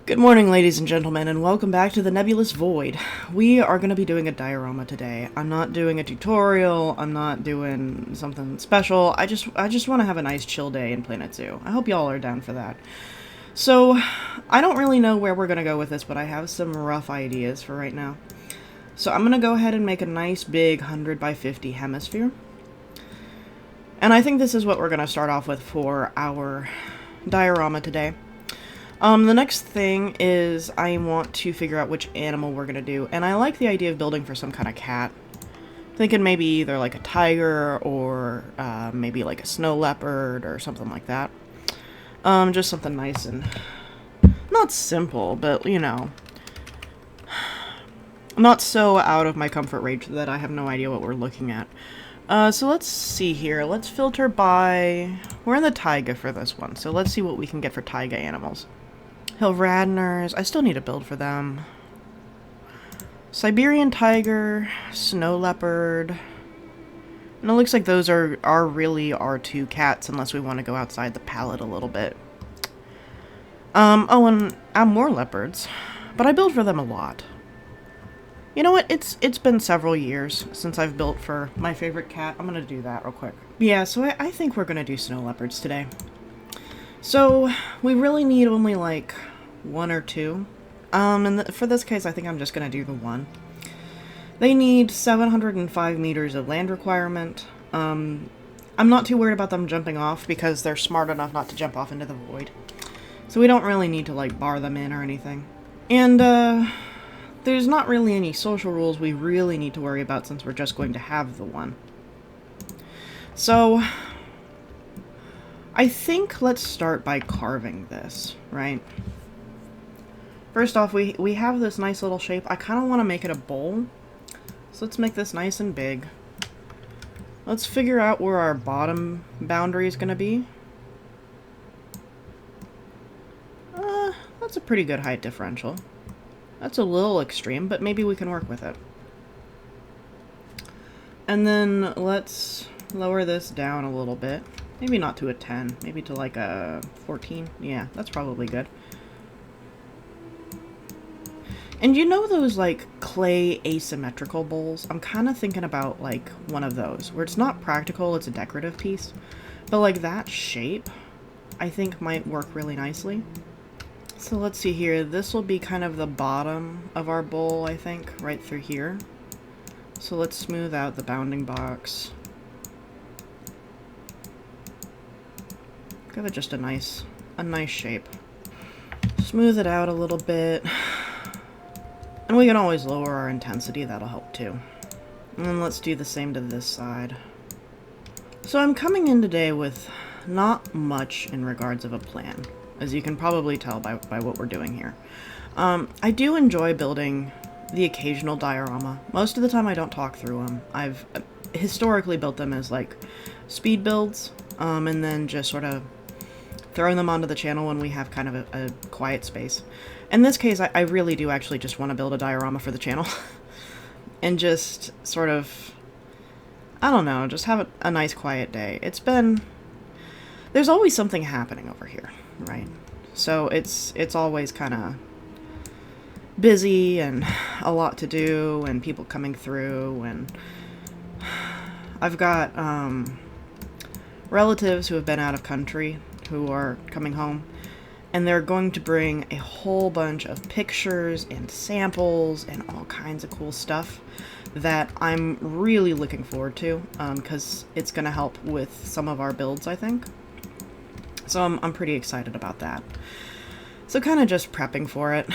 Good morning, ladies and gentlemen, and welcome back to the Nebulous Void. We are going to be doing a diorama today. I'm not doing a tutorial, I'm not doing something special, I just want to have a nice chill day in Planet Zoo. I hope y'all are down for that. So, I don't really know where we're going to go with this, but I have some rough ideas for right now. So I'm going to go ahead and make a nice big 100 by 50 hemisphere. And I think this is what we're going to start off with for our diorama today. The next thing is I want to figure out which animal we're going to do, and I like the idea of building for some kind of cat. Thinking maybe either like a tiger or maybe like a snow leopard or something like that. Just something nice and not simple, but you know, not so out of my comfort range that I have no idea what we're looking at. So let's see here. Let's filter by... We're in the taiga for this one, so let's see what we can get for taiga animals. Hill Radners. I still need a build for them. Siberian tiger, snow leopard. And it looks like those are really R2 cats unless we want to go outside the palette a little bit. Oh, and more leopards. But I build for them a lot. You know what? It's been several years since I've built for my favorite cat. I'm gonna do that real quick. Yeah, so I think we're gonna do snow leopards today. So, we really need only, like, one or two. And for this case, I think I'm just gonna do the one. They need 705 meters of land requirement. I'm not too worried about them jumping off because they're smart enough not to jump off into the void. So we don't really need to, like, bar them in or anything. And, there's not really any social rules we really need to worry about since we're just going to have the one. So... I think let's start by carving this, right? First off, we have this nice little shape. I kind of want to make it a bowl. So let's make this nice and big. Let's figure out where our bottom boundary is going to be. That's a pretty good height differential. That's a little extreme, but maybe we can work with it. And then let's lower this down a little bit. Maybe not to a 10, maybe to like a 14. Yeah, that's probably good. And you know those like clay asymmetrical bowls? I'm kind of thinking about like one of those, where it's not practical, it's a decorative piece. But like that shape, I think might work really nicely. So let's see here, this will be kind of the bottom of our bowl, I think, right through here. So let's smooth out the bounding box. Give it just a nice shape. Smooth it out a little bit. And we can always lower our intensity, that'll help too. And then let's do the same to this side. So I'm coming in today with not much in regards of a plan, as you can probably tell by what we're doing here. I do enjoy building the occasional diorama. Most of the time I don't talk through them. I've historically built them as like speed builds, and then just sort of throwing them onto the channel when we have kind of a quiet space. In this case, I really do actually just want to build a diorama for the channel. And just sort of, I don't know, just have a nice quiet day. It's been, there's always something happening over here, right? So it's always kind of busy and a lot to do and people coming through, and I've got relatives who have been out of country who are coming home, and they're going to bring a whole bunch of pictures and samples and all kinds of cool stuff that I'm really looking forward to, because it's going to help with some of our builds, I think. So I'm pretty excited about that. So kind of just prepping for it.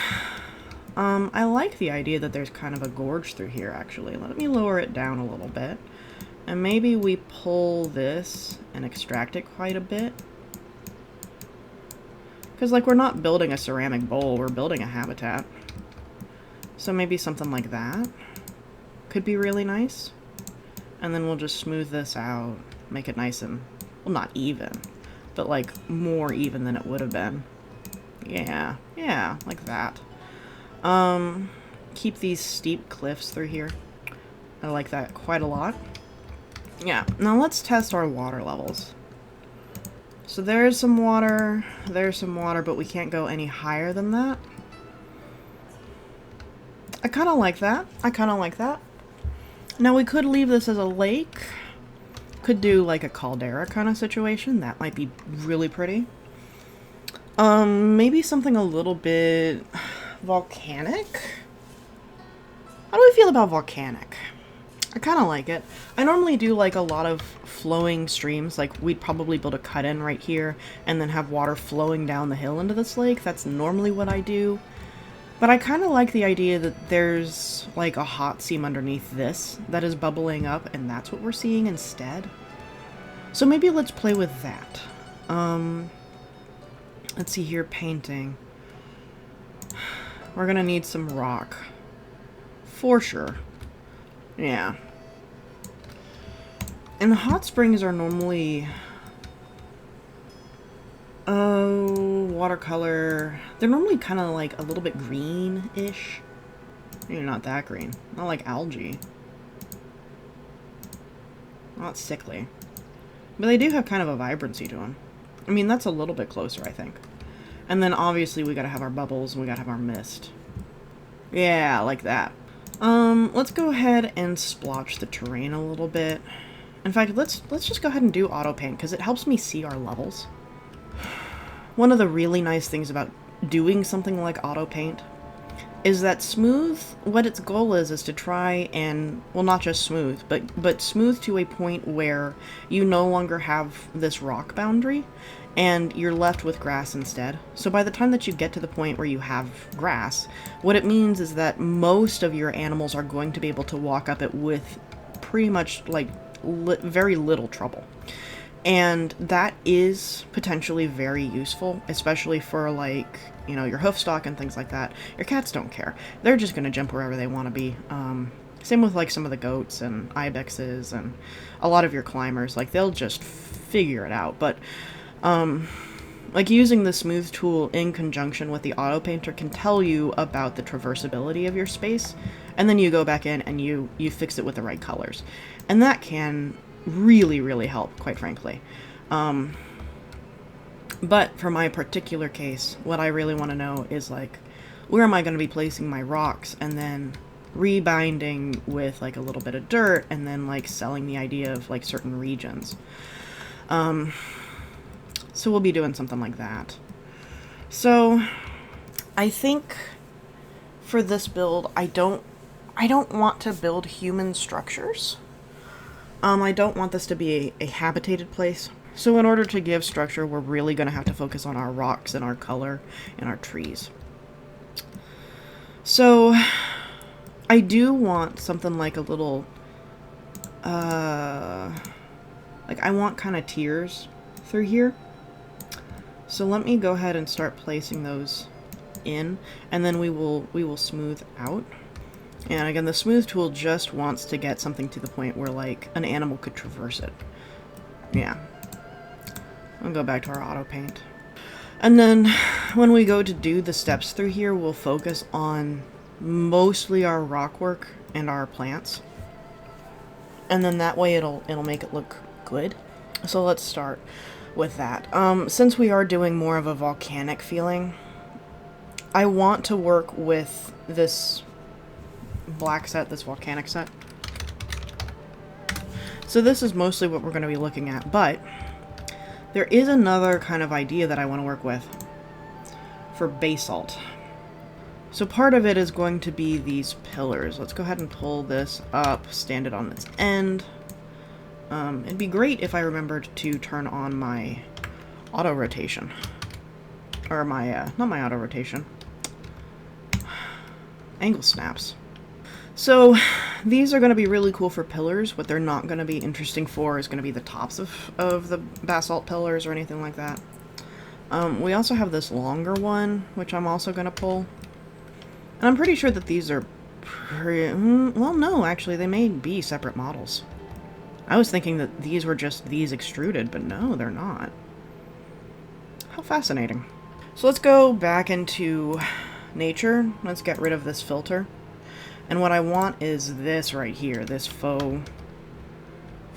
I like the idea that there's kind of a gorge through here, actually. Let me lower it down a little bit. And maybe we pull this and extract it quite a bit. Because, like, we're not building a ceramic bowl, we're building a habitat. So maybe something like that could be really nice. And then we'll just smooth this out, make it nice and, well, not even, but, like, more even than it would have been. Yeah, like that. Keep these steep cliffs through here. I like that quite a lot. Yeah, now let's test our water levels. So there's some water, but we can't go any higher than that. I kind of like that. I kind of like that. Now we could leave this as a lake. Could do like a caldera kind of situation. That might be really pretty. Maybe something a little bit volcanic? How do we feel about volcanic? I kind of like it. I normally do like a lot of flowing streams. Like we'd probably build a cut-in right here and then have water flowing down the hill into this lake. That's normally what I do. But I kind of like the idea that there's like a hot seam underneath this that is bubbling up, and that's what we're seeing instead. So maybe let's play with that. Let's see here, painting. We're gonna need some rock. For sure. Yeah. And hot springs are normally... watercolor. They're normally kind of like a little bit green-ish. Maybe not that green. Not like algae. Not sickly. But they do have kind of a vibrancy to them. I mean, that's a little bit closer, I think. And then obviously we gotta have our bubbles and we gotta have our mist. Yeah, like that. Let's go ahead and splotch the terrain a little bit. In fact, let's just go ahead and do auto paint because it helps me see our levels. One of the really nice things about doing something like auto paint is that smooth, what its goal is to try and, well, not just smooth, but smooth to a point where you no longer have this rock boundary and you're left with grass instead. So by the time that you get to the point where you have grass, what it means is that most of your animals are going to be able to walk up it with pretty much like very little trouble. And that is potentially very useful, especially for like, you know, your hoof stock and things like that. Your cats don't care. They're just going to jump wherever they want to be. Same with like some of the goats and ibexes and a lot of your climbers. Like they'll just figure it out. But like using the smooth tool in conjunction with the auto painter can tell you about the traversability of your space. And then you go back in and you fix it with the right colors. And that can really, really help, quite frankly. But for my particular case, what I really want to know is like, where am I going to be placing my rocks, and then rebinding with like a little bit of dirt, and then like selling the idea of like certain regions. So we'll be doing something like that. So I think for this build, I don't want to build human structures. I don't want this to be a habitated place. So in order to give structure, we're really going to have to focus on our rocks and our color and our trees. So I do want something like a little, like I want kind of tiers through here. So let me go ahead and start placing those in, and then we will smooth out. And again, the smooth tool just wants to get something to the point where like an animal could traverse it. Yeah. I'll go back to our auto paint. And then when we go to do the steps through here, we'll focus on mostly our rock work and our plants. And then that way it'll make it look good. So let's start with that. Since we are doing more of a volcanic feeling, I want to work with this black set, this volcanic set. So this is mostly what we're going to be looking at, but there is another kind of idea that I want to work with for basalt. So part of it is going to be these pillars. Let's go ahead and pull this up, stand it on its end. It'd be great if I remembered to turn on my auto rotation. Or my, not my auto rotation. Angle snaps. So these are going to be really cool for pillars. What they're not going to be interesting for is going to be the tops of the basalt pillars or anything like that. We also have this longer one, which I'm also going to pull. And I'm pretty sure that these are well, no, actually, they may be separate models. I was thinking that these were just these extruded, but no, they're not. How fascinating. So let's go back into nature. Let's get rid of this filter. And what I want is this right here, this faux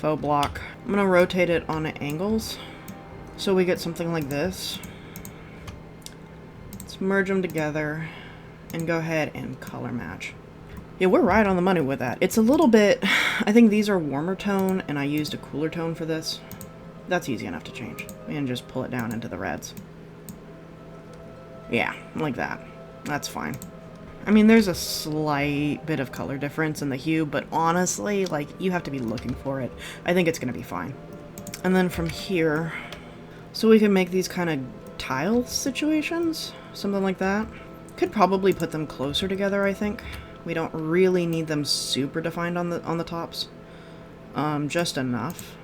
block. I'm going to rotate it on angles. So we get something like this. Let's merge them together and go ahead and color match. Yeah, we're right on the money with that. It's a little bit, I think these are warmer tone and I used a cooler tone for this. That's easy enough to change. And just pull it down into the reds. Yeah, like that. That's fine. I mean, there's a slight bit of color difference in the hue, but honestly, like, you have to be looking for it. I think it's gonna be fine. And then from here, so we can make these kind of tile situations, something like that. Could probably put them closer together, I think. We don't really need them super defined on the tops. Just enough.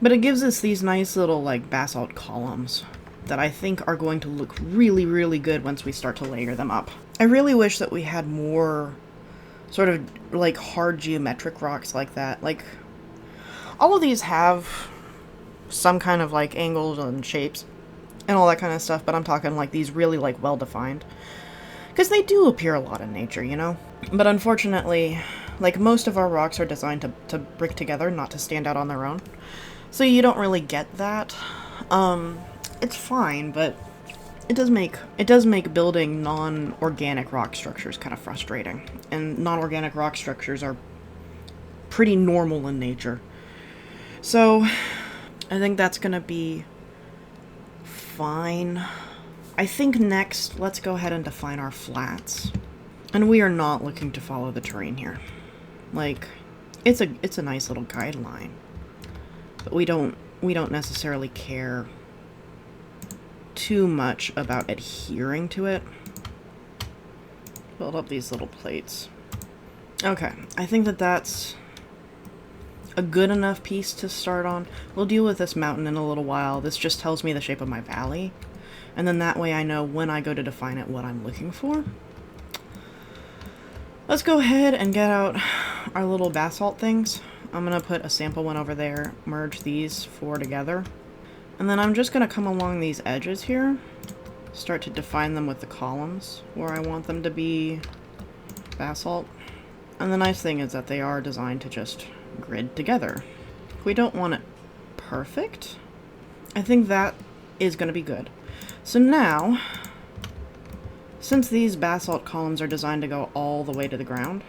But it gives us these nice little, like, basalt columns that I think are going to look really, really good once we start to layer them up. I really wish that we had more sort of, like, hard geometric rocks like that. Like, all of these have some kind of, like, angles and shapes and all that kind of stuff, but I'm talking, like, these really, like, well-defined. Because they do appear a lot in nature, you know? But unfortunately, like, most of our rocks are designed to brick together, not to stand out on their own. So you don't really get that. It's fine, but it does make building non-organic rock structures kind of frustrating. And non-organic rock structures are pretty normal in nature. So I think that's gonna be fine. I think next, let's go ahead and define our flats. And we are not looking to follow the terrain here. Like, it's a nice little guideline. But we don't necessarily care too much about adhering to it. Build up these little plates. Okay, I think that's a good enough piece to start on. We'll deal with this mountain in a little while. This just tells me the shape of my valley. And then that way I know when I go to define it what I'm looking for. Let's go ahead and get out our little basalt things. I'm going to put a sample one over there, merge these four together. And then I'm just going to come along these edges here, start to define them with the columns where I want them to be basalt. And the nice thing is that they are designed to just grid together. We don't want it perfect. I think that is going to be good. So now, since these basalt columns are designed to go all the way to the ground,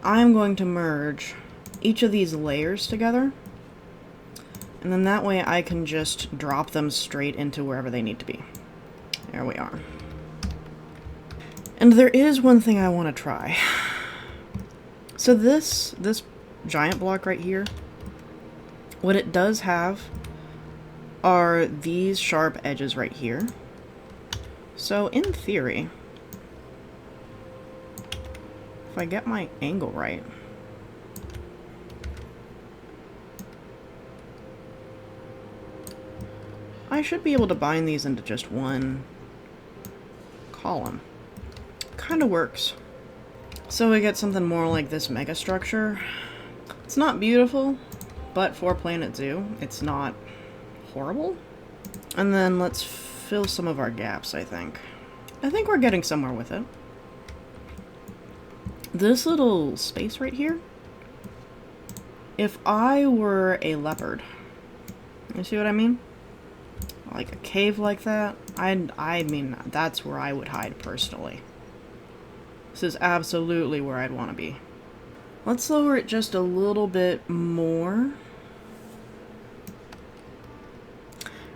I'm going to merge each of these layers together, and then that way I can just drop them straight into wherever they need to be. There we are. And there is one thing I want to try. So this giant block right here, what it does have are these sharp edges right here. So in theory, if I get my angle right, I should be able to bind these into just one column. Kind of works. So we get something more like this mega structure. It's not beautiful, but for Planet Zoo, it's not horrible. And then let's fill some of our gaps, I think. I think we're getting somewhere with it. This little space right here, if I were a leopard, you see what I mean? Like a cave like that, I mean, that's where I would hide personally. This is absolutely where I'd want to be. Let's lower it just a little bit more.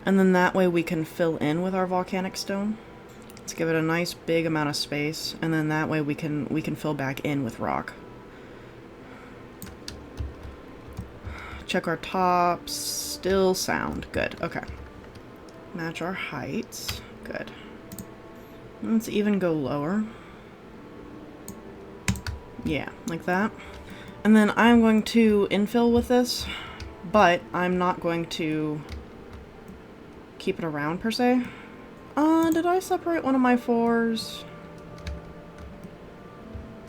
And then that way we can fill in with our volcanic stone. Let's give it a nice big amount of space, and then that way we can fill back in with rock. Check our tops. Still sound good. Okay. Match our heights. Good. Let's even go lower. Yeah, like that. And then I'm going to infill with this, but I'm not going to keep it around per se. Did I separate one of my fours?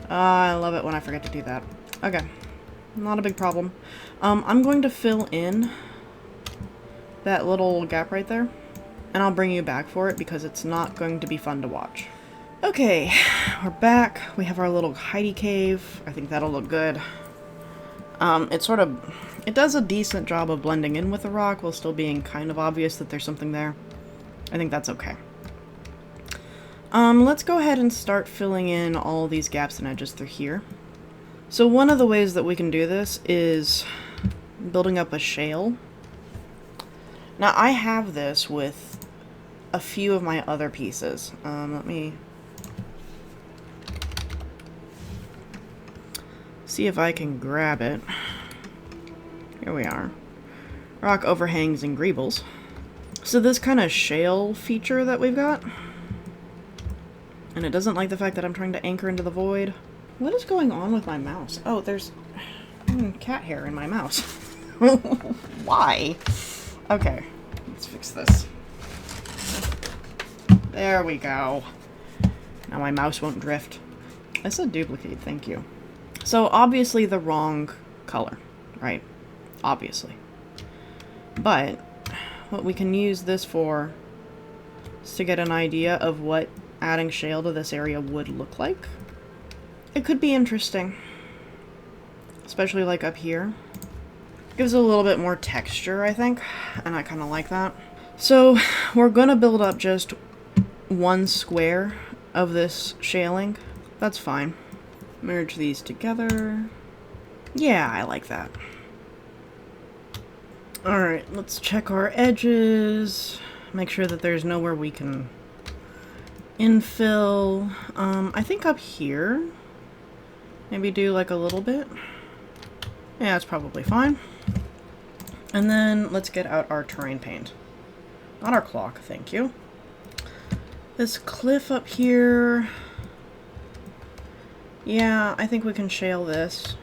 I love it when I forget to do that. Okay, not a big problem. I'm going to fill in that little gap right there, and I'll bring you back for it because it's not going to be fun to watch. Okay, we're back. We have our little hidey cave. I think that'll look good. It sort of It does a decent job of blending in with the rock while still being kind of obvious that there's something there. I think that's okay. Let's go ahead and start filling in all these gaps and edges through here. So one of the ways that we can do this is building up a shale. Now I have this with a few of my other pieces. Let me see if I can grab it. Here we are. Rock overhangs and greebles. So this kind of shale feature that we've got, and it doesn't like the fact that I'm trying to anchor into the void. What is going on with my mouse? Oh, there's cat hair in my mouse. Why? Okay, let's fix this. There we go. Now my mouse won't drift. I said duplicate, thank you. So obviously the wrong color, right? Obviously. But what we can use this for is to get an idea of what adding shale to this area would look like. It could be interesting, especially like up here. Gives it a little bit more texture, I think, and I kind of like that. So we're gonna build up just one square of this shaling. That's fine. Merge these together. Yeah, I like that. Alright, let's check our edges. Make sure that there's nowhere we can infill. I think up here, maybe do like a little bit. Yeah, that's probably fine. And then let's get out our terrain paint. Not our clock, thank you. This cliff up here. Yeah, I think we can shale this.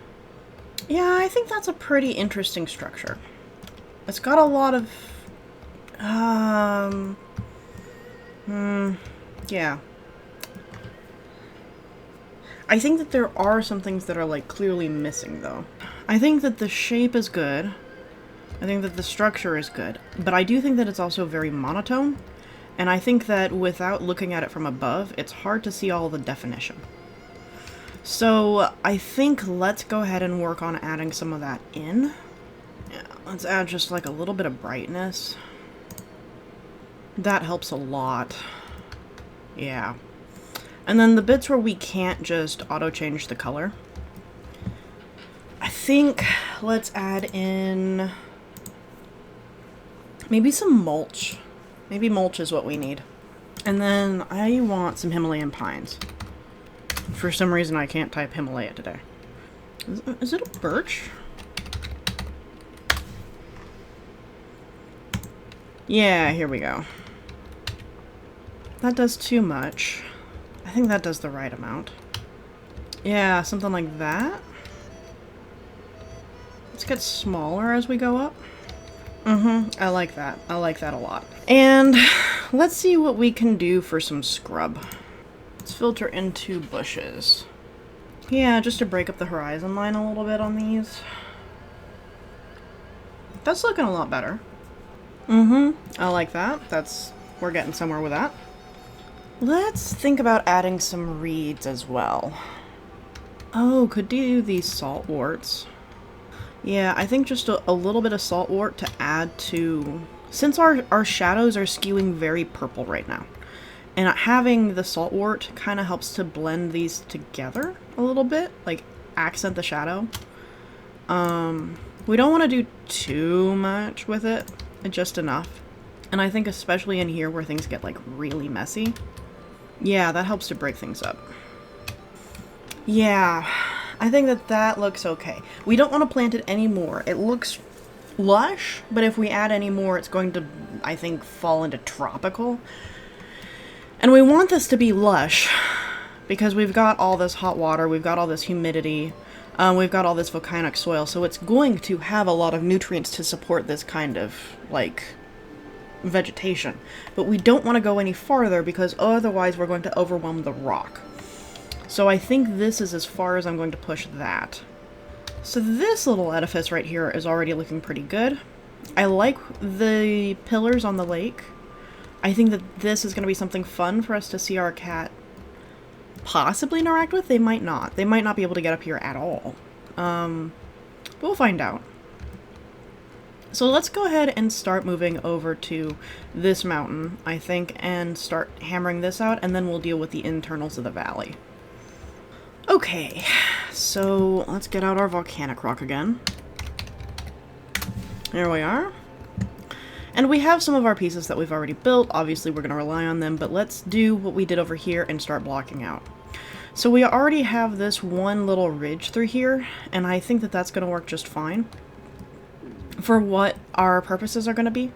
Yeah, I think that's a pretty interesting structure. It's got a lot of, yeah. I think that there are some things that are, like, clearly missing, though. I think that the shape is good. I think that the structure is good. But I do think that it's also very monotone. And I think that without looking at it from above, it's hard to see all the definition. So I think let's go ahead and work on adding some of that in. Yeah, let's add just like a little bit of brightness. That helps a lot. Yeah. And then the bits where we can't just auto-change the color, I think let's add in maybe some mulch. Maybe mulch is what we need. And then I want some Himalayan pines. For some reason I can't type Himalaya today. Is it a birch? Yeah, here we go. That does too much. I think that does the right amount. Yeah, something like that. Let's get smaller as we go up. I like that. I like that a lot. And let's see what we can do for some scrub. Let's filter into bushes. Yeah, just to break up the horizon line a little bit on these. That's looking a lot better. I like that. We're getting somewhere with that. Let's think about adding some reeds as well. Oh, could do these saltworts. Yeah, I think just a little bit of saltwort to add to... Since our shadows are skewing very purple right now, and having the saltwort kind of helps to blend these together a little bit, like accent the shadow. We don't want to do too much with it, just enough. And I think especially in here where things get like really messy, yeah, that helps to break things up. Yeah, I think that that looks okay. We don't want to plant it anymore. It looks lush, but if we add any more, it's going to, I think, fall into tropical. And we want this to be lush because we've got all this hot water, we've got all this humidity, we've got all this volcanic soil, so it's going to have a lot of nutrients to support this kind of, like, vegetation. But we don't want to go any farther because otherwise we're going to overwhelm the rock. So I think this is as far as I'm going to push that. So this little edifice right here is already looking pretty good. I like the pillars on the lake. I think that this is going to be something fun for us to see our cat possibly interact with. They might not. They might not be able to get up here at all. We'll find out. So let's go ahead and start moving over to this mountain, I think, and start hammering this out, and then we'll deal with the internals of the valley. Okay, so let's get out our volcanic rock again. There we are. And we have some of our pieces that we've already built. Obviously, we're going to rely on them, but let's do what we did over here and start blocking out. So we already have this one little ridge through here, and I think that that's going to work just fine for what our purposes are going to be.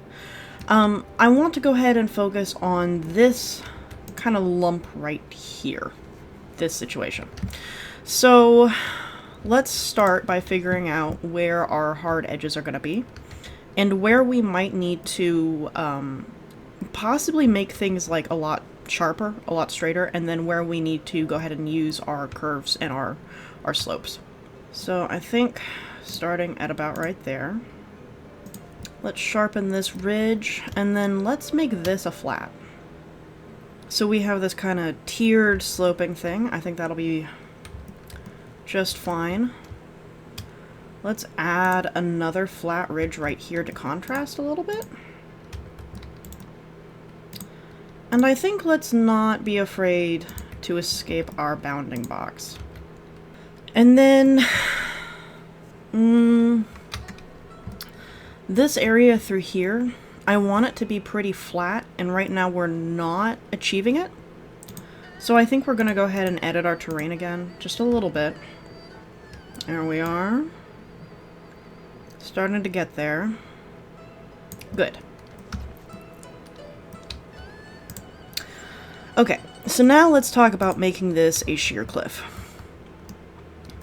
I want to go ahead and focus on this kind of lump right here, this situation. So let's start by figuring out where our hard edges are going to be and where we might need to possibly make things like a lot sharper, a lot straighter, and then where we need to go ahead and use our curves and our slopes. So I think starting at about right there, let's sharpen this ridge, and then let's make this a flat. So we have this kind of tiered sloping thing. I think that'll be just fine. Let's add another flat ridge right here to contrast a little bit. And I think let's not be afraid to escape our bounding box. And then this area through here, I want it to be pretty flat, and right now we're not achieving it. So I think we're going to go ahead and edit our terrain again, just a little bit. There we are. Starting to get there. Good. Okay, so now let's talk about making this a sheer cliff.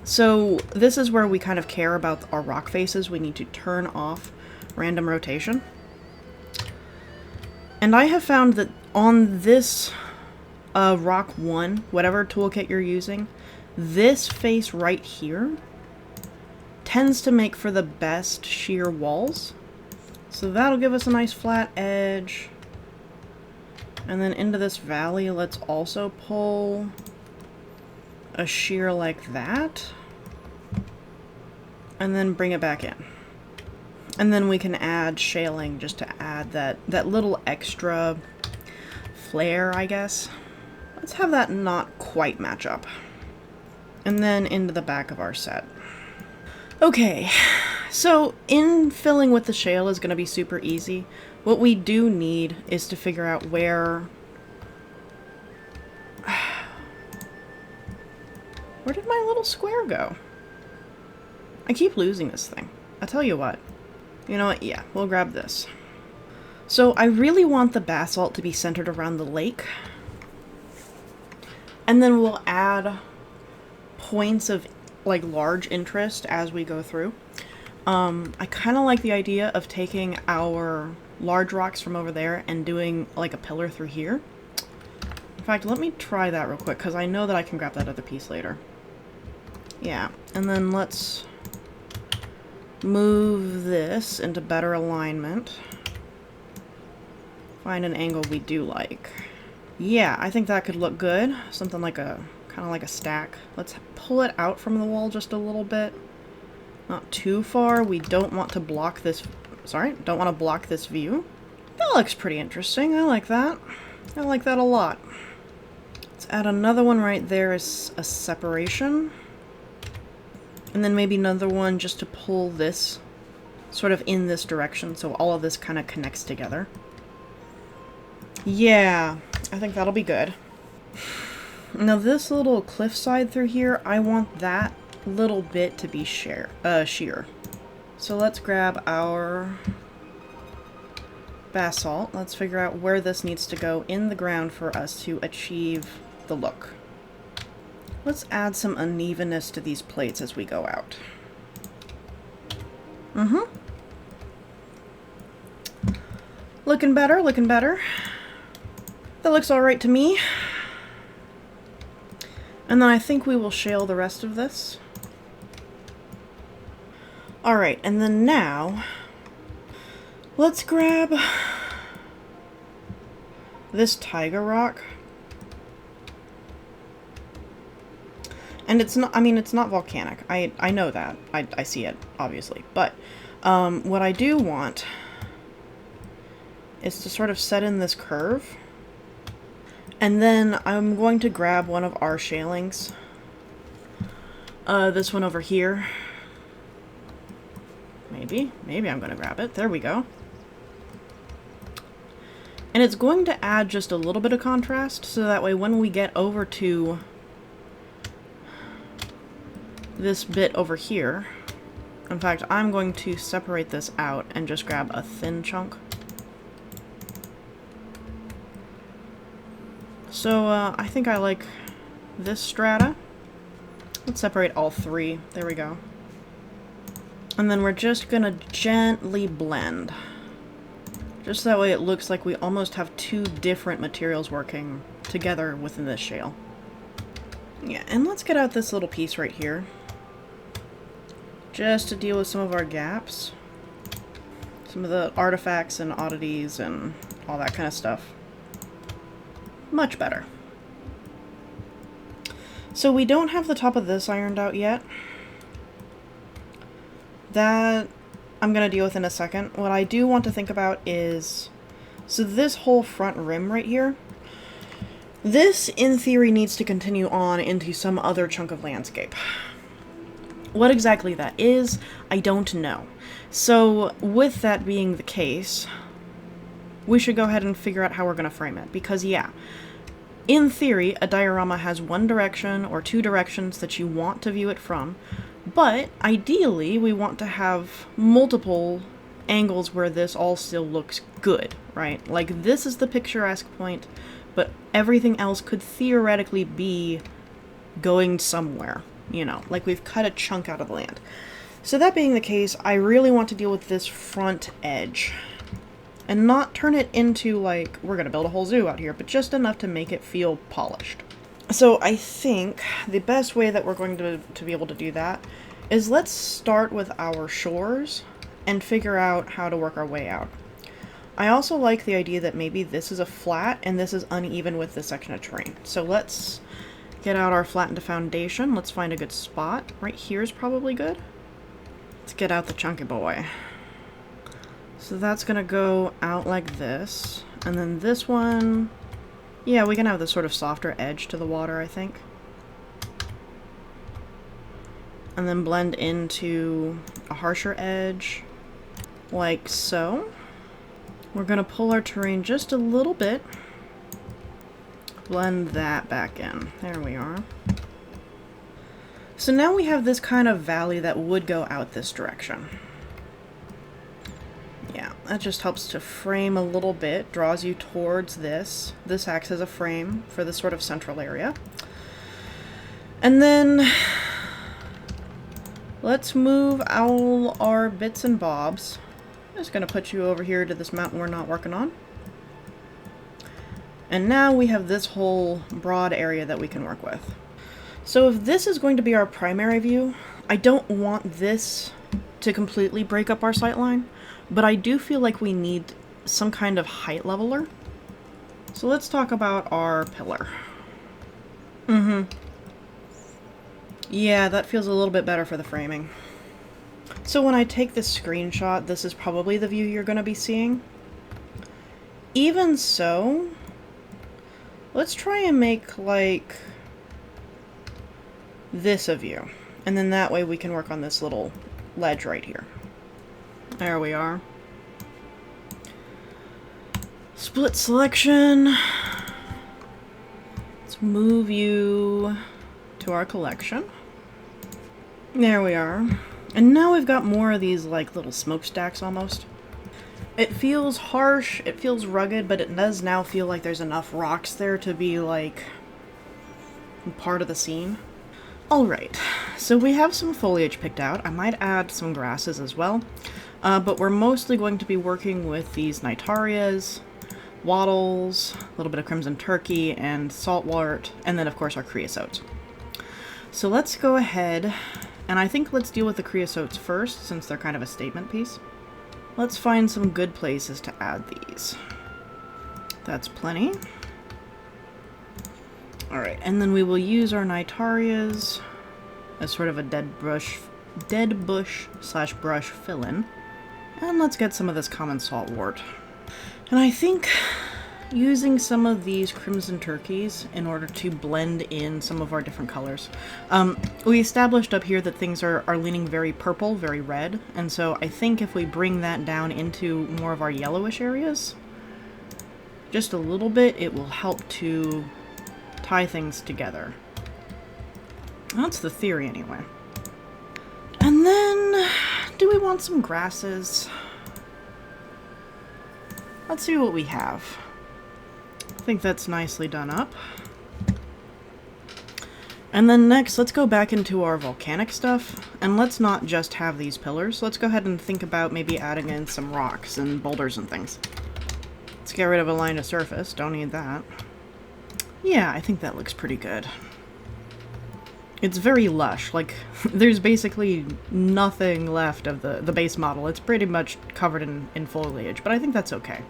So this is where we kind of care about our rock faces. We need to turn off random rotation. And I have found that on this rock 1, whatever toolkit you're using, this face right here tends to make for the best sheer walls. So that'll give us a nice flat edge. And then into this valley, let's also pull a shear like that. And then bring it back in. And then we can add shaling just to add that little extra flair, I guess. Let's have that not quite match up. And then into the back of our set. Okay, so infilling with the shale is going to be super easy. What we do need is to figure out where... Where did my little square go? I keep losing this thing. I'll tell you what. You know what? Yeah, we'll grab this. So I really want the basalt to be centered around the lake. And then we'll add points of like large interest as we go through. I kind of like the idea of taking our large rocks from over there and doing like a pillar through here. In fact, let me try that real quick because I know that I can grab that other piece later. Yeah, and then let's move this into better alignment. Find an angle we do like. Yeah, I think that could look good. Something like a, kind of like a stack. Let's pull it out from the wall just a little bit. Not too far. We don't want to block this, don't want to block this view. That looks pretty interesting. I like that. I like that a lot. Let's add another one right there as a separation. And then maybe another one just to pull this sort of in this direction so all of this kind of connects together. Yeah, I think that'll be good. Now this little cliffside through here, I want that little bit to be sheer. So let's grab our basalt. Let's figure out where this needs to go in the ground for us to achieve the look. Let's add some unevenness to these plates as we go out. Looking better, looking better. That looks alright to me. And then I think we will shale the rest of this. Alright, and then now, let's grab this tiger rock. And it's not, I mean, it's not volcanic. I know that. I see it, obviously. But What I do want is to sort of set in this curve. And then I'm going to grab one of our shalings. This one over here. Maybe I'm going to grab it. There we go. And it's going to add just a little bit of contrast, so that way when we get over to this bit over here, in fact, I'm going to separate this out and just grab a thin chunk. So, I think I like this strata. Let's separate all three. There we go. And then we're just gonna gently blend. Just that way it looks like we almost have two different materials working together within this shale. Yeah, and let's get out this little piece right here. Just to deal with some of our gaps. Some of the artifacts and oddities and all that kind of stuff. Much better. So we don't have the top of this ironed out yet. That I'm going to deal with in a second. What I do want to think about is, so this whole front rim right here, this in theory needs to continue on into some other chunk of landscape. What exactly that is, I don't know. So with that being the case, we should go ahead and figure out how we're going to frame it. Because yeah, in theory, a diorama has one direction or two directions that you want to view it from. But ideally, we want to have multiple angles where this all still looks good, right? Like this is the picturesque point, but everything else could theoretically be going somewhere, you know, like we've cut a chunk out of the land. So that being the case, I really want to deal with this front edge and not turn it into like, we're going to build a whole zoo out here, but just enough to make it feel polished. So I think the best way that we're going to be able to do that is let's start with our shores and figure out how to work our way out. I also like the idea that maybe this is a flat and this is uneven with this section of terrain. So let's get out our flattened foundation. Let's find a good spot. Right here is probably good. Let's get out the chunky boy. So that's gonna go out like this. And then this one, yeah, we can have this sort of softer edge to the water, I think. And then blend into a harsher edge, like so. We're gonna pull our terrain just a little bit. Blend that back in. There we are. So now we have this kind of valley that would go out this direction. Yeah, that just helps to frame a little bit, draws you towards this. This acts as a frame for this sort of central area. And then let's move all our bits and bobs. I'm just going to put you over here to this mountain we're not working on. And now we have this whole broad area that we can work with. So if this is going to be our primary view, I don't want this to completely break up our sightline, but I do feel like we need some kind of height leveler. So let's talk about our pillar. Yeah, that feels a little bit better for the framing. So when I take this screenshot, this is probably the view you're going to be seeing. Even so, let's try and make, like, this a view. And then that way we can work on this little ledge right here. There we are. Split selection. Let's move you to our collection. There we are. And now we've got more of these, like, little smokestacks almost. It feels harsh, it feels rugged, but it does now feel like there's enough rocks there to be, like, part of the scene. Alright, so we have some foliage picked out. I might add some grasses as well. But we're mostly going to be working with these Nitarias, wattles, a little bit of crimson turkey, and saltwort, and then of course our creosotes. So let's go ahead, and I think let's deal with the creosotes first, since they're kind of a statement piece. Let's find some good places to add these. That's plenty. Alright, and then we will use our Nitarias as sort of a dead bush slash brush fill-in. And let's get some of this common saltwort. And I think using some of these crimson turkeys in order to blend in some of our different colors. We established up here that things are leaning very purple, very red, and so I think if we bring that down into more of our yellowish areas, just a little bit, it will help to tie things together. That's the theory anyway. And then, do we want some grasses? Let's see what we have. I think that's nicely done up. And then next, let's go back into our volcanic stuff, and let's not just have these pillars. Let's go ahead and think about maybe adding in some rocks and boulders and things. Let's get rid of a line of surface. Don't need that. Yeah, I think that looks pretty good. It's very lush. Like, there's basically nothing left of the base model. It's pretty much covered in foliage, but I think that's okay.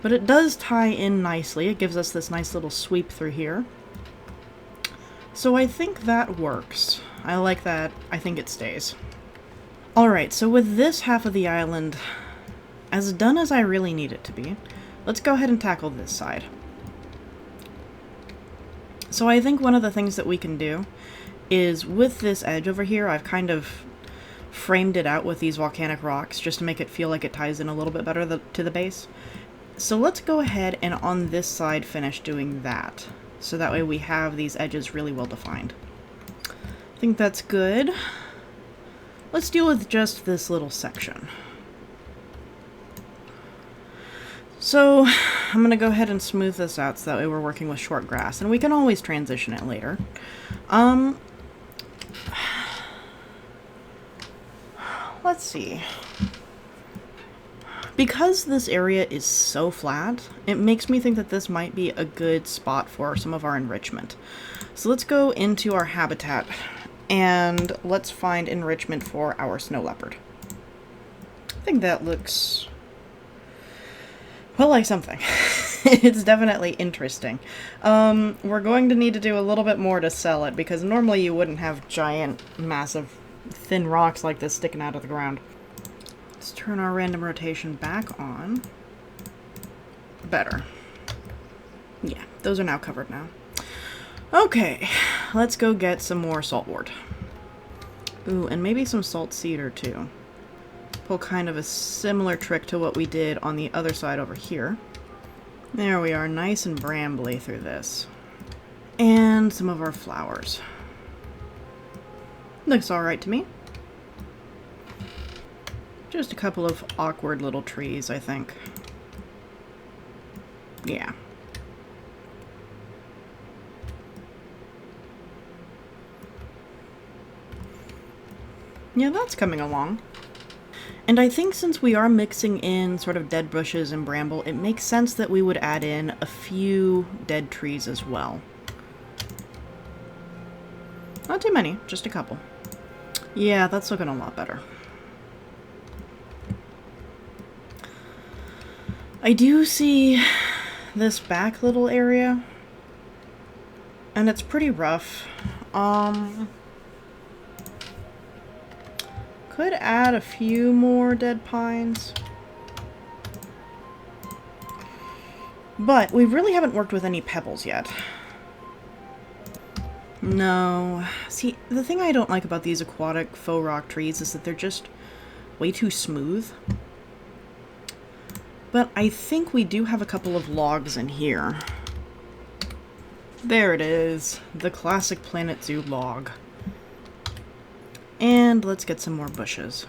But it does tie in nicely. It gives us this nice little sweep through here. So I think that works. I like that. I think it stays. Alright, so with this half of the island as done as I really need it to be, let's go ahead and tackle this side. So I think one of the things that we can do is with this edge over here, I've kind of framed it out with these volcanic rocks just to make it feel like it ties in a little bit better to the base. So let's go ahead and on this side finish doing that. So that way we have these edges really well defined. I think that's good. Let's deal with just this little section. So I'm going to go ahead and smooth this out so that way we're working with short grass, and we can always transition it later. Let's see. Because this area is so flat, it makes me think that this might be a good spot for some of our enrichment. So let's go into our habitat and let's find enrichment for our snow leopard. I think that looks, well, like something. It's definitely interesting. We're going to need to do a little bit more to sell it because normally you wouldn't have giant, massive, thin rocks like this sticking out of the ground. Let's turn our random rotation back on. Better. Yeah, those are now covered now. Okay, let's go get some more saltwort. Ooh, and maybe some salt cedar too. Pull kind of a similar trick to what we did on the other side over here. There we are, nice and brambly through this. And some of our flowers. Looks alright to me. Just a couple of awkward little trees, I think. Yeah. Yeah, that's coming along. And I think since we are mixing in sort of dead bushes and bramble, it makes sense that we would add in a few dead trees as well. Not too many, just a couple. Yeah, that's looking a lot better. I do see this back little area, and it's pretty rough. Could add a few more dead pines. But we really haven't worked with any pebbles yet. No. See, the thing I don't like about these aquatic faux rock trees is that they're just way too smooth. But I think we do have a couple of logs in here. There it is. The classic Planet Zoo log. And let's get some more bushes.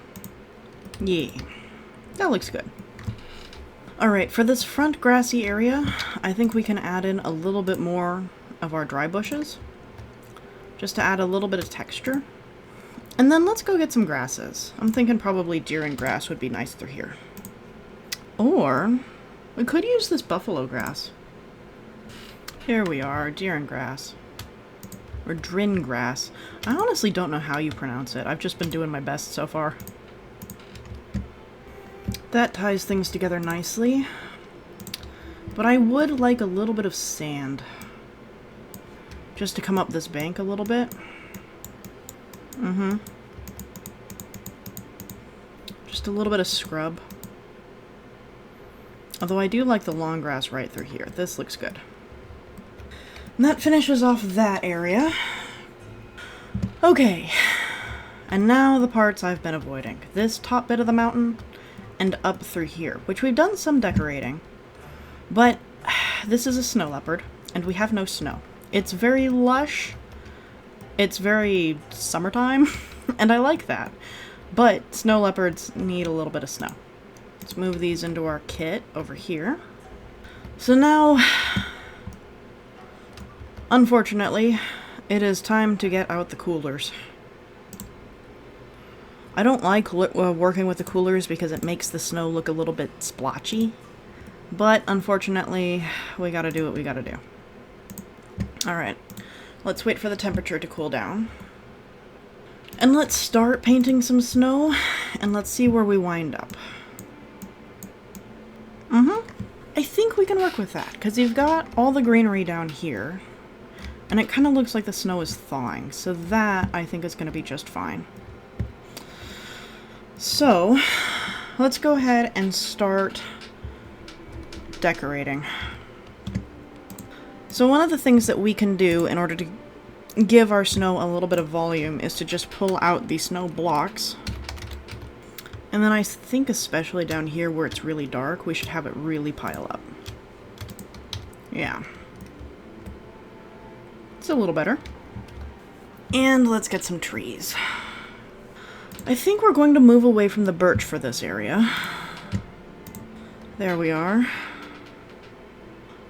Yeah, that looks good. Alright, for this front grassy area, I think we can add in a little bit more of our dry bushes. Just to add a little bit of texture. And then let's go get some grasses. I'm thinking probably deer and grass would be nice through here. Or, we could use this buffalo grass. Here we are, deer and grass. Or drin grass. I honestly don't know how you pronounce it. I've just been doing my best so far. That ties things together nicely. But I would like a little bit of sand. Just to come up this bank a little bit. Just Just a little bit of scrub. Although I do like the long grass right through here. This looks good. And that finishes off that area. Okay. And now the parts I've been avoiding. This top bit of the mountain and up through here, which we've done some decorating. But this is a snow leopard, and we have no snow. It's very lush. It's very summertime, and I like that. But snow leopards need a little bit of snow. Let's move these into our kit over here. So now, unfortunately, it is time to get out the coolers. I don't like working with the coolers because it makes the snow look a little bit splotchy. But unfortunately, we gotta do what we gotta do. Alright, let's wait for the temperature to cool down. And let's start painting some snow, and let's see where we wind up. I think we can work with that, because you've got all the greenery down here, and it kind of looks like the snow is thawing, so that, I think, is going to be just fine. So, let's go ahead and start decorating. So one of the things that we can do in order to give our snow a little bit of volume is to just pull out the snow blocks. And then I think especially down here where it's really dark, we should have it really pile up. Yeah. It's a little better. And let's get some trees. I think we're going to move away from the birch for this area. There we are.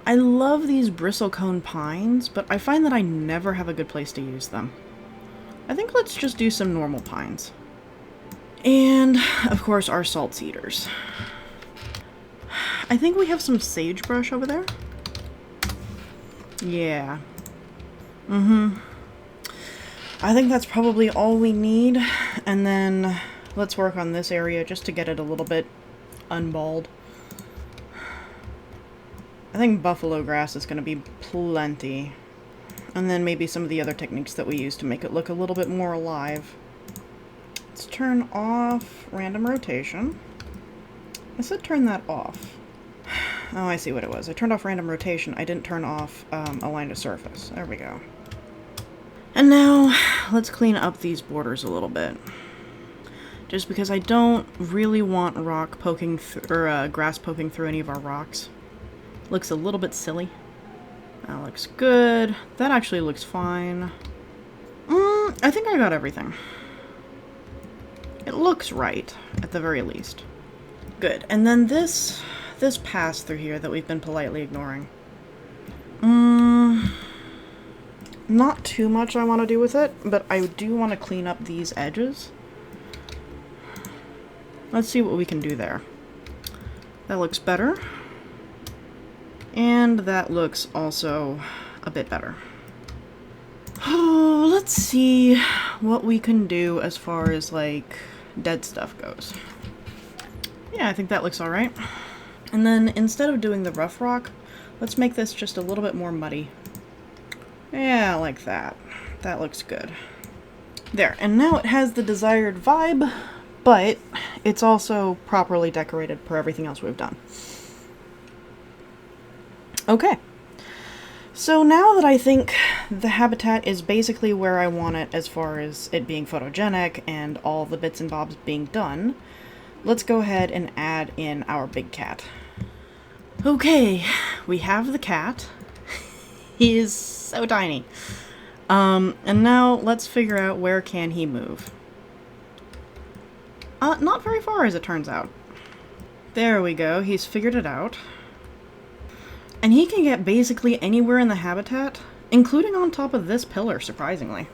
I love these bristlecone pines, but I find that I never have a good place to use them. I think let's just do some normal pines. And, of course, our salt cedars. I think we have some sagebrush over there. Yeah. I think that's probably all we need. And then let's work on this area just to get it a little bit unballed. I think buffalo grass is going to be plenty. And then maybe some of the other techniques that we use to make it look a little bit more alive. Let's turn off random rotation. I said turn that off. Oh, I see what it was. I turned off random rotation. I didn't turn off align to surface. There we go. And now, let's clean up these borders a little bit. Just because I don't really want rock poking grass poking through any of our rocks. Looks a little bit silly. That looks good. That actually looks fine. I think I got everything. It looks right, at the very least. Good. And then this pass through here that we've been politely ignoring. Not too much I want to do with it, but I do want to clean up these edges. Let's see what we can do there. That looks better. And that looks also a bit better. Oh, let's see what we can do as far as, like, dead stuff goes. Yeah, I think that looks alright. And then, instead of doing the rough rock, let's make this just a little bit more muddy. Yeah, like that. That looks good. There, and now it has the desired vibe, but it's also properly decorated per everything else we've done. Okay. So now that I think the habitat is basically where I want it as far as it being photogenic and all the bits and bobs being done, let's go ahead and add in our big cat. Okay, we have the cat. He is so tiny. And now let's figure out where can he move. Not very far as it turns out. There we go, he's figured it out. And he can get basically anywhere in the habitat, including on top of this pillar, surprisingly.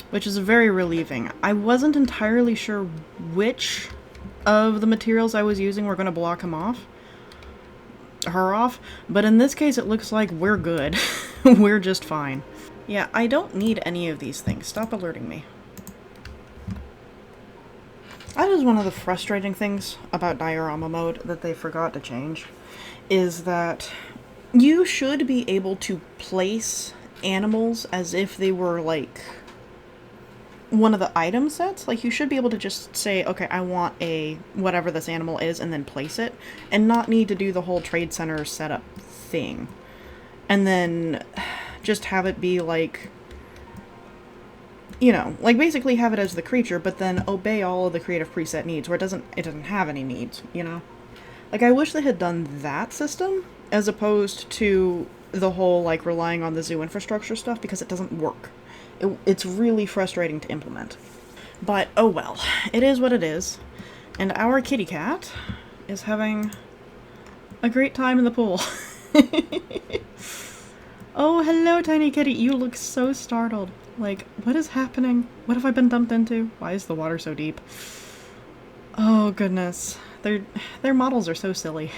Which is very relieving. I wasn't entirely sure which of the materials I was using were going to block him off. Her off, but in this case it looks like we're good. We're just fine. Yeah, I don't need any of these things. Stop alerting me. That is one of the frustrating things about diorama mode that they forgot to change, is that you should be able to place animals as if they were, like, one of the item sets. Like, you should be able to just say, okay, I want a whatever this animal is, and then place it, and not need to do the whole trade center setup thing. And then just have it be like, you know, like basically have it as the creature, but then obey all of the creative preset needs, where it doesn't have any needs, you know? Like, I wish they had done that system, as opposed to the whole, like, relying on the zoo infrastructure stuff, because it doesn't work. It's really frustrating to implement. But, oh well. It is what it is. And our kitty cat is having a great time in the pool. Oh, hello, tiny kitty. You look so startled. Like, what is happening? What have I been dumped into? Why is the water so deep? Oh, goodness. Their models are so silly.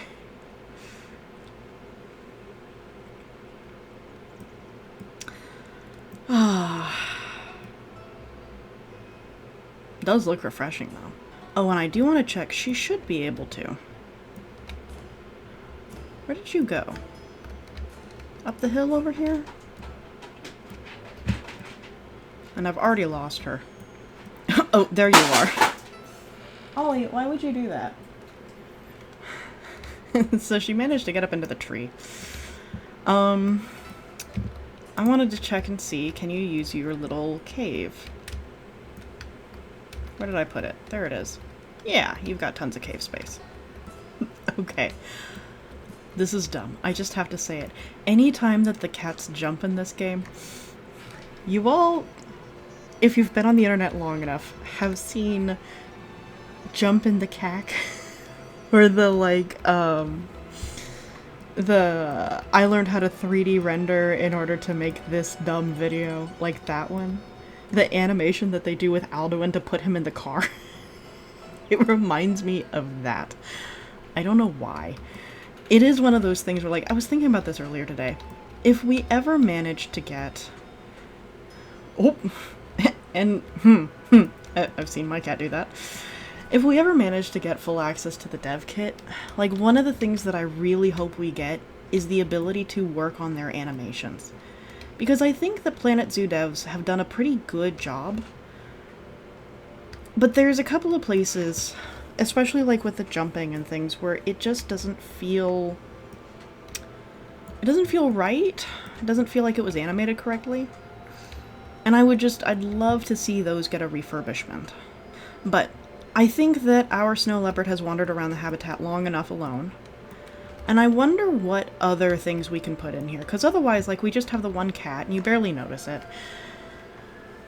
Does look refreshing, though. Oh, and I do want to check. She should be able to. Where did you go? Up the hill over here? And I've already lost her. Oh, there you are. Ollie, why would you do that? So she managed to get up into the tree. I wanted to check and see, can you use your little cave? Where did I put it? There it is. Yeah, you've got tons of cave space. Okay. This is dumb. I just have to say it. Anytime that the cats jump in this game, you all, if you've been on the internet long enough, have seen jump in the cack. Or the, like, I learned how to 3D render in order to make this dumb video, like that one. The animation that they do with Alduin to put him in the car. It reminds me of that. I don't know why. It is one of those things where, like, I was thinking about this earlier today. If we ever manage to get... Oh! And, I've seen my cat do that. If we ever manage to get full access to the dev kit, like, one of the things that I really hope we get is the ability to work on their animations. Because I think the Planet Zoo devs have done a pretty good job. But there's a couple of places, especially like with the jumping and things, where it just doesn't feel... It doesn't feel right. It doesn't feel like it was animated correctly. And I'd love to see those get a refurbishment. But I think that our snow leopard has wandered around the habitat long enough alone. And I wonder what other things we can put in here. Because otherwise, like, we just have the one cat and you barely notice it.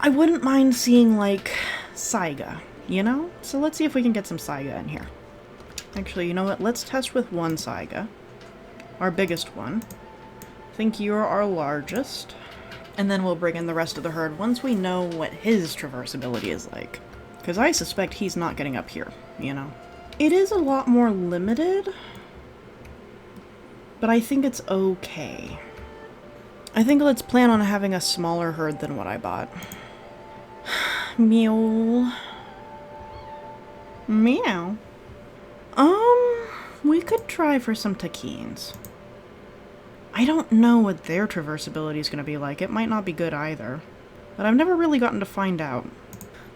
I wouldn't mind seeing, like, Saiga, you know? So let's see if we can get some Saiga in here. Actually, you know what? Let's test with one Saiga. Our biggest one. I think you're our largest. And then we'll bring in the rest of the herd once we know what his traversability is like. Because I suspect he's not getting up here, you know? It is a lot more limited, but I think it's okay. I think let's plan on having a smaller herd than what I bought. Meow. Meow. We could try for some taquines. I don't know what their traversability is going to be like. It might not be good either. But I've never really gotten to find out.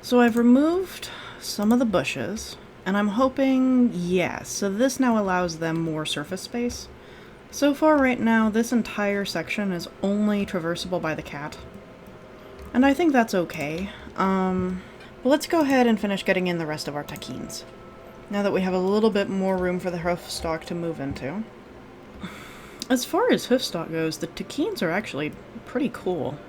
So I've removed some of the bushes, and I'm hoping, yes, so this now allows them more surface space. So far right now, this entire section is only traversable by the cat. And I think that's okay. But let's go ahead and finish getting in the rest of our taquines. Now that we have a little bit more room for the hoof stock to move into. As far as hoof stock goes, the taquines are actually pretty cool.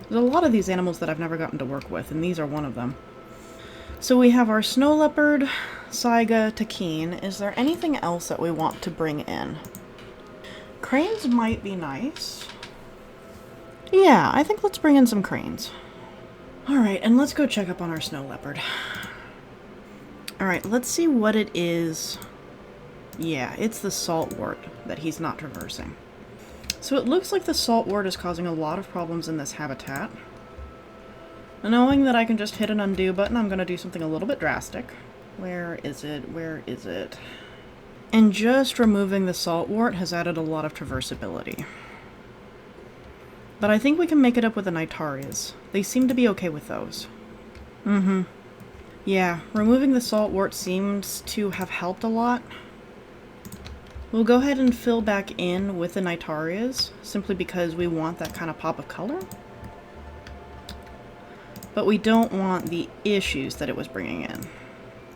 There's a lot of these animals that I've never gotten to work with, and these are one of them. So we have our snow leopard, Saiga, taquine. Is there anything else that we want to bring in? Cranes might be nice. Yeah, I think let's bring in some cranes. Alright, and let's go check up on our snow leopard. Alright, let's see what it is. Yeah, it's the saltwort that he's not traversing. So it looks like the saltwort is causing a lot of problems in this habitat. And knowing that I can just hit an undo button, I'm going to do something a little bit drastic. Where is it? Where is it? And just removing the saltwort has added a lot of traversability. But I think we can make it up with the Nitarias. They seem to be okay with those. Yeah, removing the saltwort seems to have helped a lot. We'll go ahead and fill back in with the Nitarias, simply because we want that kind of pop of color. But we don't want the issues that it was bringing in.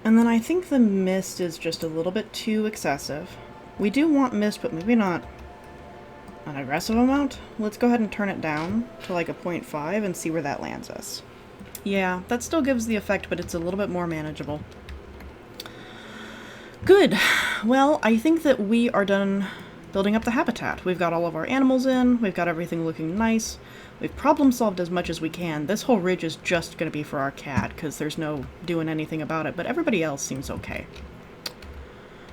And then I think the mist is just a little bit too excessive. We do want mist, but maybe not an aggressive amount. Let's go ahead and turn it down to like a 0.5 and see where that lands us. Yeah, that still gives the effect, but it's a little bit more manageable. Good. Well, I think that we are done building up the habitat. We've got all of our animals in, we've got everything looking nice, we've problem solved as much as we can. This whole ridge is just going to be for our cat, because there's no doing anything about it, but everybody else seems okay.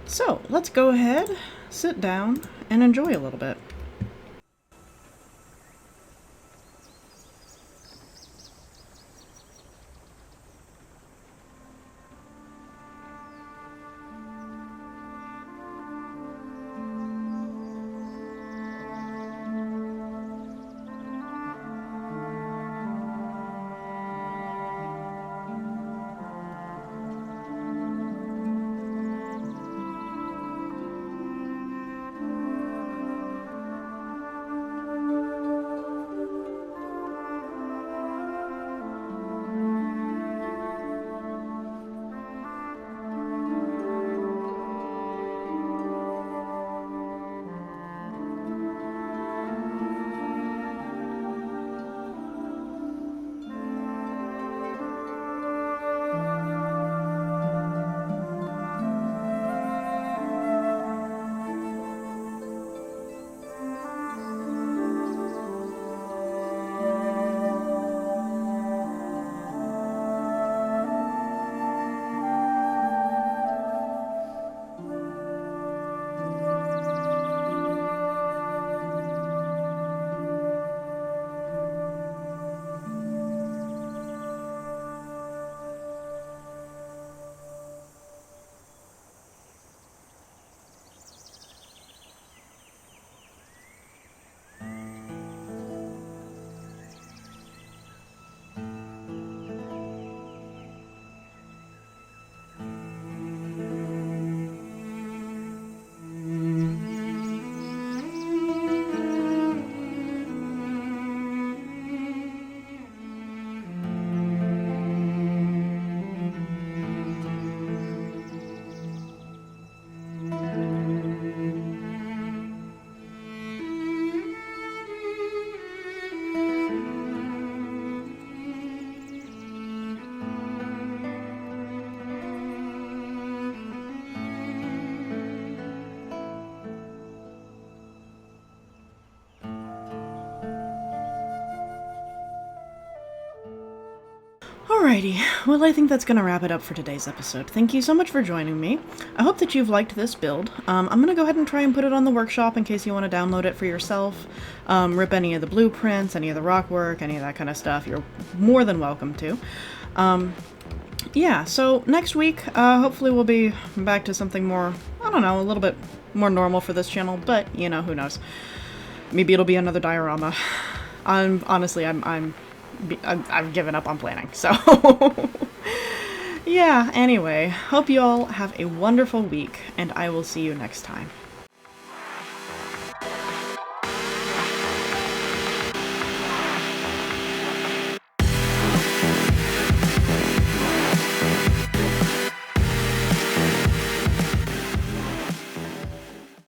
So, let's go ahead, sit down, and enjoy a little bit. Alrighty, well I think that's going to wrap it up for today's episode. Thank you so much for joining me. I hope that you've liked this build. I'm going to go ahead and try and put it on the workshop in case you want to download it for yourself. Rip any of the blueprints, any of the rock work, any of that kind of stuff. You're more than welcome to. Yeah, so next week, hopefully we'll be back to something more, I don't know, a little bit more normal for this channel, but, you know, who knows. Maybe it'll be another diorama. Honestly, I've given up on planning, so yeah, anyway, hope you all have a wonderful week, and I will see you next time.